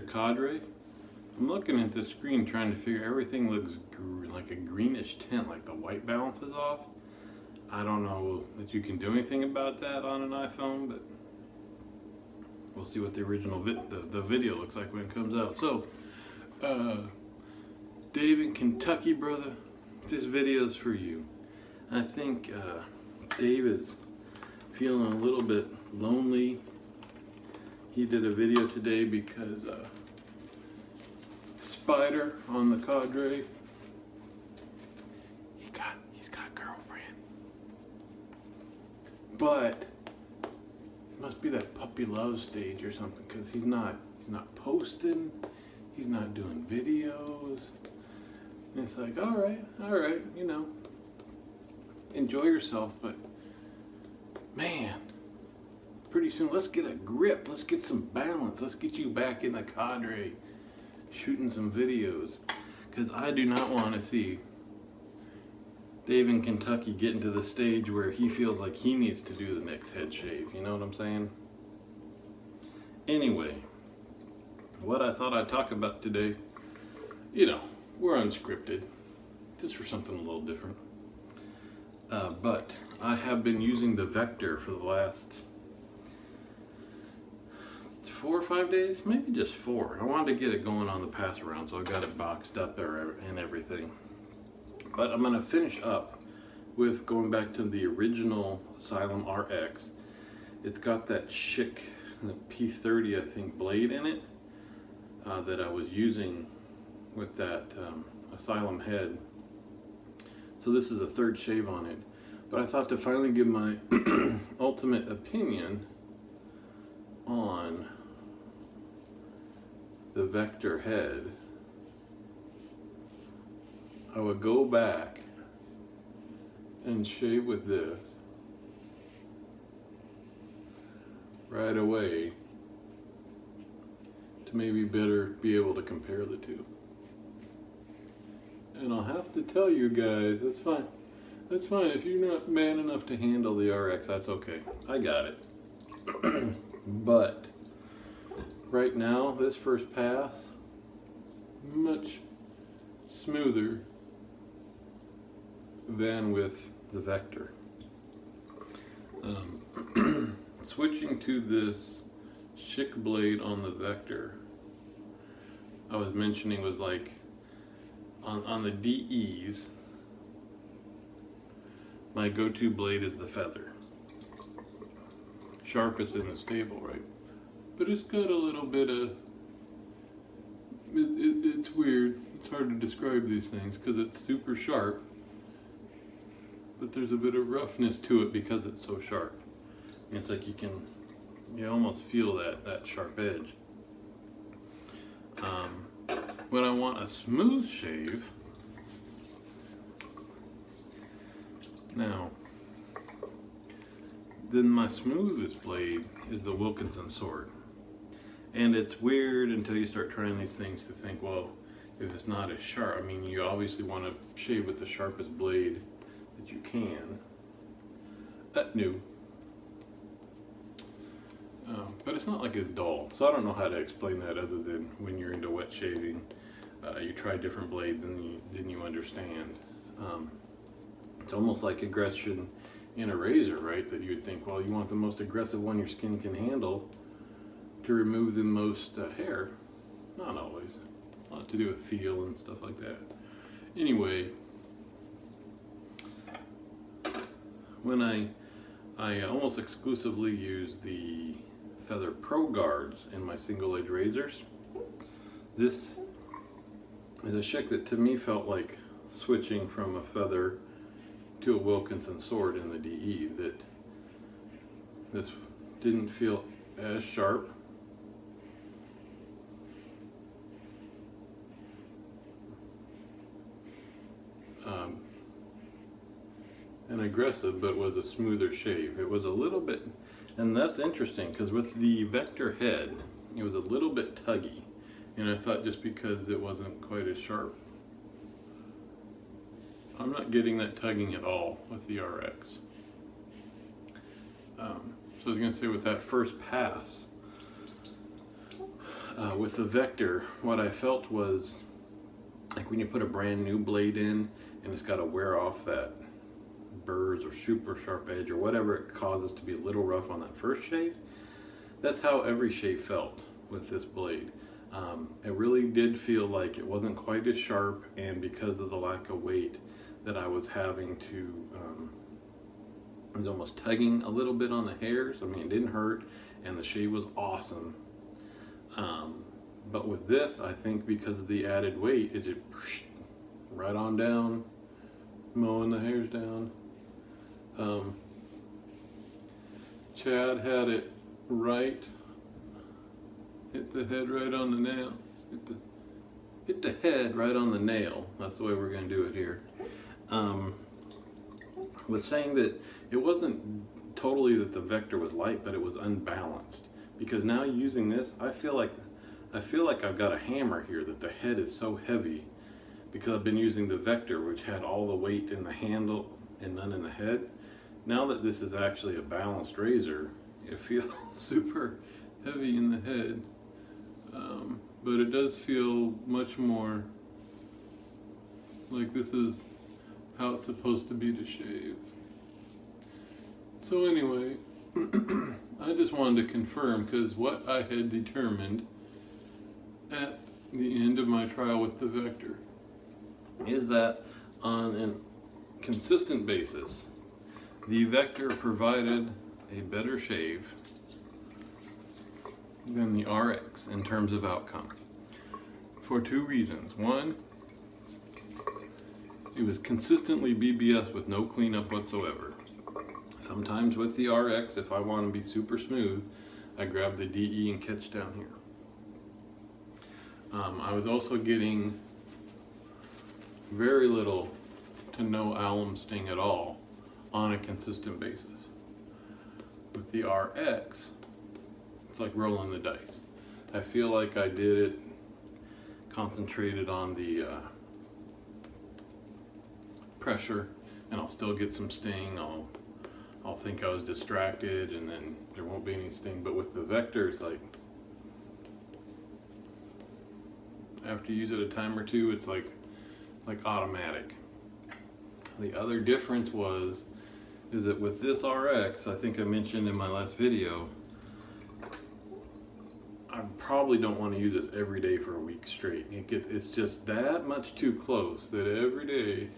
Cadre. I'm looking at the screen trying to figure everything looks like a greenish tint, like the white balance is off. I don't know that you can do anything about that on an iPhone, but we'll see what the original the video looks like when it comes out. So, Dave in Kentucky, brother, this video's for you. I think Dave is feeling a little bit lonely. He did a video today because Spider on the Cadre, he's got a girlfriend, but it must be that puppy love stage or something, because he's not posting, he's not doing videos. And it's like, all right, you know, enjoy yourself, but man, pretty soon let's get a grip, let's get some balance, let's get you back in the Cadre shooting some videos, because I do not want to see Dave in Kentucky getting to the stage where he feels like he needs to do the next head shave. You know what I'm saying? Anyway, what I thought I'd talk about today, you know, we're unscripted, just for something a little different. But I have been using the Vector for the last 4 or 5 days, maybe just 4. I wanted to get it going on the pass around, so I got it boxed up there and everything. But I'm gonna finish up with going back to the original Asylum RX. It's got that Schick, the P30, I think, blade in it that I was using with that Asylum head. So this is a third shave on it. But I thought to finally give my ultimate opinion on the Vector head, I would go back and shave with this right away to maybe better be able to compare the two. And I'll have to tell you guys, that's fine. That's fine. If you're not man enough to handle the RX, that's okay. I got it. But right now, this first pass, much smoother than with the Vector. Switching to this Schick blade on the Vector, I was mentioning, was like on the DEs, my go-to blade is the Feather. Sharpest in the stable, right? But it's got a little bit of, it's weird. It's hard to describe these things because it's super sharp, but there's a bit of roughness to it because it's so sharp. And it's like you almost feel that sharp edge. When I want a smooth shave, now, then my smoothest blade is the Wilkinson Sword. And it's weird until you start trying these things to think, well, if it's not as sharp, I mean, you obviously want to shave with the sharpest blade that you can. New. But it's not like it's dull, so I don't know how to explain that other than when you're into wet shaving, you try different blades and then you understand. It's almost like aggression in a razor, right? That you would think, well, you want the most aggressive one your skin can handle to remove the most hair. Not always. A lot to do with feel and stuff like that. Anyway, when I almost exclusively use the Feather Pro Guards in my single edge razors. This is a Schick that to me felt like switching from a Feather to a Wilkinson Sword in the DE, that this didn't feel as sharp. And aggressive, but was a smoother shave. It was a little bit, and that's interesting because with the Vector head, it was a little bit tuggy, and I thought just because it wasn't quite as sharp. I'm not getting that tugging at all with the RX. So I was going to say, with that first pass, with the Vector, what I felt was like when you put a brand new blade in and it's got to wear off that burrs or super sharp edge or whatever it causes to be a little rough on that first shave. That's how every shave felt with this blade. It really did feel like it wasn't quite as sharp, and because of the lack of weight that I was having to, I was almost tugging a little bit on the hairs. I mean, it didn't hurt and the shave was awesome. But with this, I think because of the added weight, it just right on down, mowing the hairs down. Chad had it right, hit the head right on the nail, hit the head right on the nail. That's the way we're going to do it here. Was saying that it wasn't totally that the Vector was light, but it was unbalanced. Because now using this, I feel like I've got a hammer here, that the head is so heavy because I've been using the Vector, which had all the weight in the handle and none in the head. Now that this is actually a balanced razor, it feels super heavy in the head, but it does feel much more like this is how it's supposed to be to shave. So anyway, I just wanted to confirm, because what I had determined at the end of my trial with the Vector is that on a consistent basis, the Vector provided a better shave than the RX in terms of outcome, for two reasons. One, it was consistently BBS with no cleanup whatsoever. Sometimes with the RX, if I want to be super smooth, I grab the DE and catch down here. I was also getting very little to no alum sting at all on a consistent basis. With the RX, it's like rolling the dice. I feel like I did it concentrated on the pressure, and I'll still get some sting. I'll think I was distracted, and then there won't be any sting. But with the Vector, it's like after you use it a time or two, it's like automatic. The other difference is that with this RX, I think I mentioned in my last video, I probably don't want to use this every day for a week straight. It's just that much too close that every day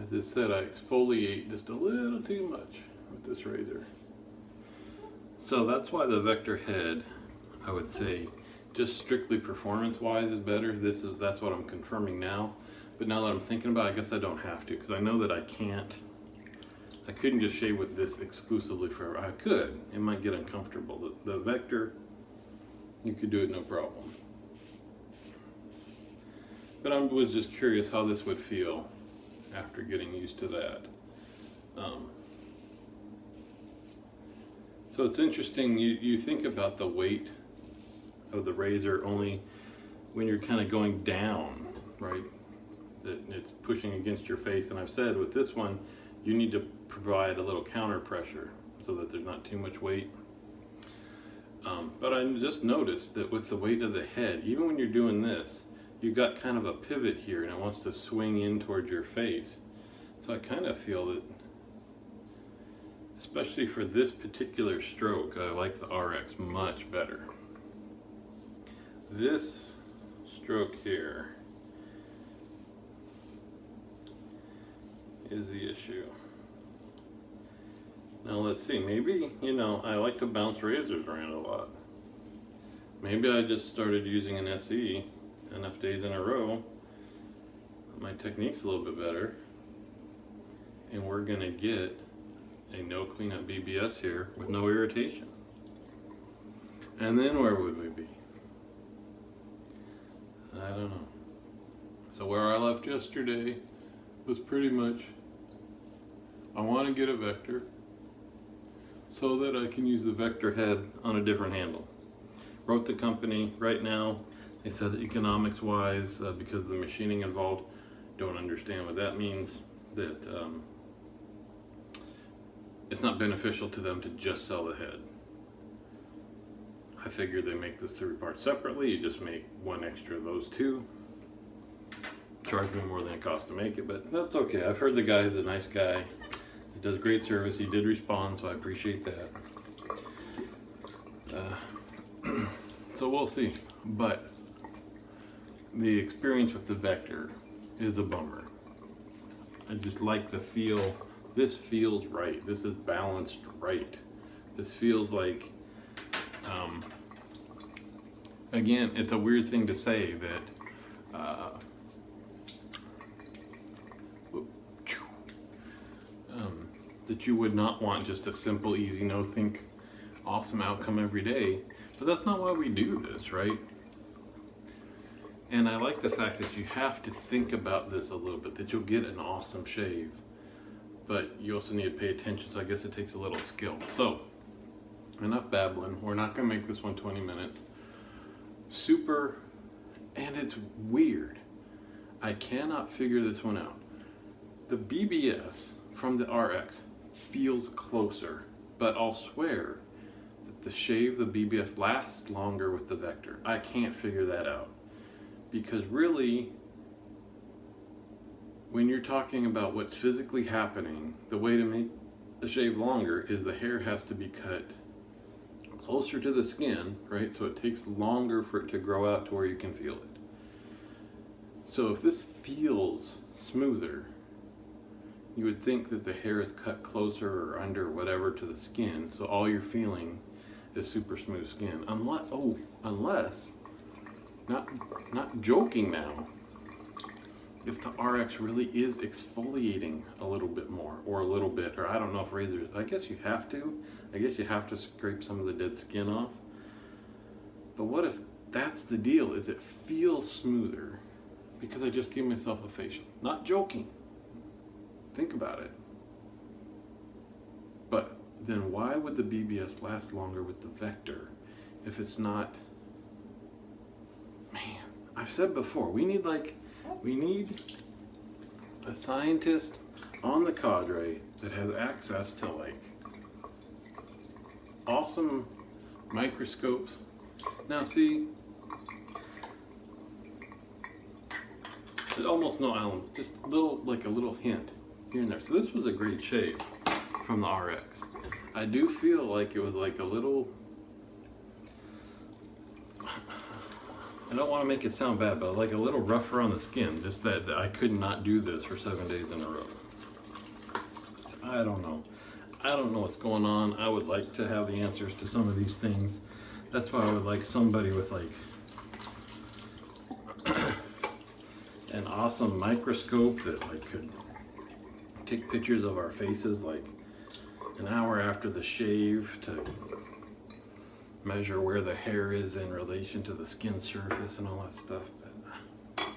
as I said, I exfoliate just a little too much with this razor. So that's why the Vector head, I would say, just strictly performance-wise is better. That's what I'm confirming now. But now that I'm thinking about it, I guess I don't have to, because I know that I couldn't just shave with this exclusively forever. I could. It might get uncomfortable. The Vector, you could do it no problem. But I was just curious how this would feel after getting used to that. So it's interesting, you think about the weight of the razor only when you're kind of going down, right? That it's pushing against your face. And I've said with this one, you need to provide a little counter pressure so that there's not too much weight. But I just noticed that with the weight of the head, even when you're doing this, you've got kind of a pivot here and it wants to swing in towards your face. So I kind of feel that, especially for this particular stroke, I like the RX much better. This stroke here is the issue. Now let's see, maybe, I like to bounce razors around a lot. Maybe I just started using an SE enough days in a row. My technique's a little bit better. And we're gonna get a no cleanup BBS here with no irritation. And then where would we be? I don't know. So where I left yesterday was pretty much, I want to get a Vector so that I can use the Vector head on a different handle. Wrote the company right now. They said that economics wise, because of the machining involved, don't understand what that means, that it's not beneficial to them to just sell the head. I figure they make the 3 parts separately. You just make one extra of those 2. Charge me more than it costs to make it, but that's okay. I've heard the guy is a nice guy. He does great service. He did respond, so I appreciate that. So we'll see. But the experience with the Vector is a bummer. I just like the feel. This feels right. This is balanced right. This feels like, again, it's a weird thing to say that that you would not want just a simple, easy, no think, awesome outcome every day. But that's not why we do this, right? And I like the fact that you have to think about this a little bit, that you'll get an awesome shave, but you also need to pay attention, so I guess it takes a little skill. So, enough babbling. We're not gonna make this one 20 minutes. Super, and it's weird. I cannot figure this one out. The BBS from the RX feels closer, but I'll swear that the shave, the BBS, lasts longer with the Vector. I can't figure that out. Because really, when you're talking about what's physically happening, the way to make the shave longer is the hair has to be cut closer to the skin, right? So it takes longer for it to grow out to where you can feel it. So if this feels smoother, you would think that the hair is cut closer or under or whatever to the skin, so all you're feeling is super smooth skin. Unless, not joking now, if the RX really is exfoliating a little bit more, or a little bit, or I don't know if razors, I guess you have to. I guess you have to scrape some of the dead skin off. But what if that's the deal, is it feels smoother because I just gave myself a facial? Not joking. Think about it. But then why would the BBS last longer with the Vector if it's not? Man, I've said before, we need a scientist on the cadre that has access to like awesome microscopes. Now see, there's almost no element, just a little hint here and there. So this was a great shave from the RX. I do feel like it was like a little, I don't want to make it sound bad, but like a little rougher on the skin, just that I could not do this for 7 days in a row. I don't know what's going on. I would like to have the answers to some of these things. That's why I would like somebody with like an awesome microscope that like could take pictures of our faces like an hour after the shave to measure where the hair is in relation to the skin surface and all that stuff. But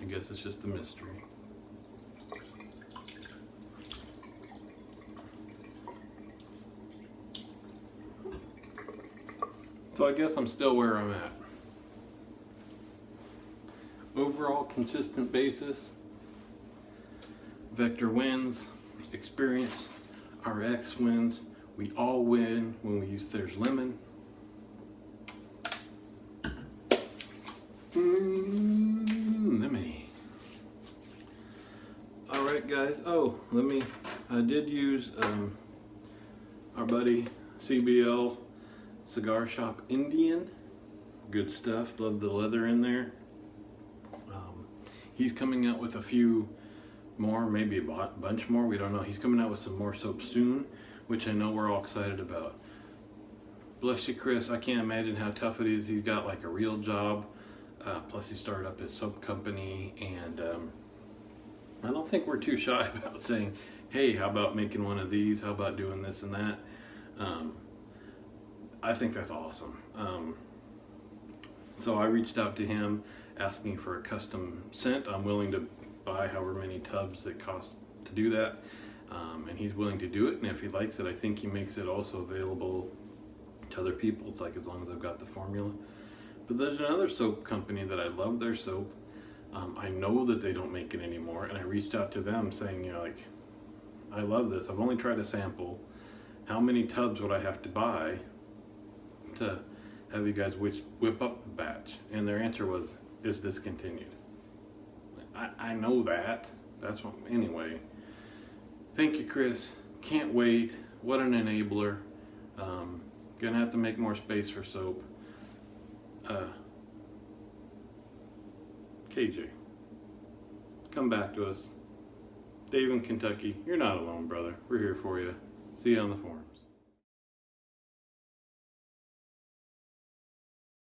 I guess it's just a mystery. So I guess I'm still where I'm at. Overall consistent basis, Vector wins, experience, RX wins. We all win when we use Thayer's Lemon. Lemony. Alright guys, I did use our buddy CBL Cigar Shop Indian. Good stuff, love the leather in there. He's coming out with a few more, maybe a bunch more, we don't know. He's coming out with some more soap soon, which I know we're all excited about. Bless you, Chris. I can't imagine how tough it is. He's got like a real job, plus he started up his soap company, and I don't think we're too shy about saying, hey, how about making one of these? How about doing this and that? I think that's awesome. So I reached out to him asking for a custom scent. I'm willing to buy however many tubs it costs to do that, and he's willing to do it, and if he likes it, I think he makes it also available to other people. It's like as long as I've got the formula. But there's another soap company that I love their soap. I know that they don't make it anymore, and I reached out to them saying, you know, like, I love this. I've only tried a sample. How many tubs would I have to buy to have you guys whip up the batch? And their answer was, is discontinued. I know that. That's what, anyway. Thank you, Chris. Can't wait. What an enabler. Gonna have to make more space for soap. KJ, come back to us. Dave in Kentucky, you're not alone, brother. We're here for you. See you on the forums.